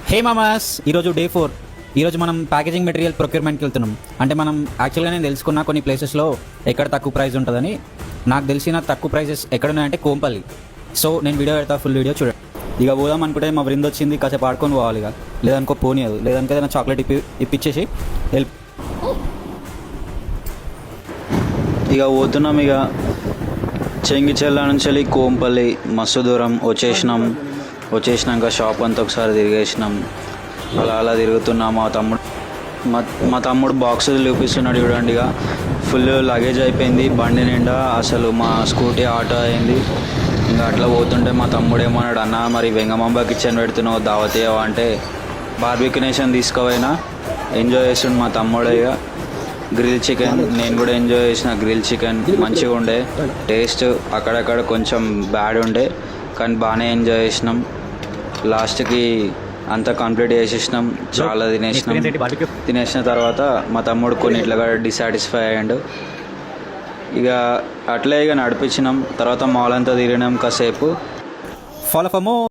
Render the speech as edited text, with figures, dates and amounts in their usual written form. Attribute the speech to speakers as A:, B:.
A: హే మామాస్, ఈరోజు డే 4. ఈరోజు మనం ప్యాకేజింగ్ మెటీరియల్ ప్రొక్యూర్మెంట్కి వెళ్తున్నాం. అంటే మనం యాక్చువల్గా నేను తెలుసుకున్న కొన్ని ప్లేసెస్లో ఎక్కడ తక్కువ ప్రైస్ ఉంటుందని. నాకు తెలిసిన తక్కువ ప్రైజెస్ ఎక్కడున్నాయంటే కోంపల్లి. సో నేను వీడియో పెడతా, ఫుల్ వీడియో చూడండి. ఇక పోదాం అనుకుంటే మా బృంద వచ్చింది, కాసేపు ఆడుకొని పోవాలి. ఇక లేదనుకో పోనీయదు, లేదనుకో ఏదైనా చాక్లెట్ ఇప్పించేసి వెళ్ళి
B: ఇక పోతున్నాం. ఇక చెంగిచెల్ల నుంచి వెళ్ళి కోంపల్లి మస్తు దూరం వచ్చేసినాక షాప్ అంతా ఒకసారి తిరిగేసినాం. అలా తిరుగుతున్నాం. మా తమ్ముడు బాక్సులు చూపిస్తున్నాడు చూడండి. ఇక ఫుల్ లగేజ్ అయిపోయింది బండి నిండా. అసలు మా స్కూటీ ఆటో అయింది. ఇంకా అట్లా పోతుంటే మా తమ్ముడు ఏమన్నాడు, అన్న మరి వెంగమాంబ కిచెన్ పెడుతున్నావు దావతీయవా అంటే, బార్బిక్యూ నేషన్ తీసుకోవైనా ఎంజాయ్ చేస్తుండు మా తమ్ముడు. ఇక గ్రిల్ చికెన్ నేను కూడా ఎంజాయ్ చేసిన. గ్రిల్ చికెన్ మంచిగా ఉండే, టేస్ట్ అక్కడక్కడ కొంచెం బ్యాడ్ ఉండే, కానీ బాగానే ఎంజాయ్ చేసినాం. లాస్ట్కి అంతా కంప్లీట్ చేసేసినాం. చాలా తినేసిన తర్వాత మా తమ్ముడు కొన్నిట్లుగా డిసాటిస్ఫై అయ్యాడు. ఇక అట్లే ఇక నడిపించినాం. తర్వాత మాల్ అంతా తిరిగినాం కాసేపు.
A: Follow for more.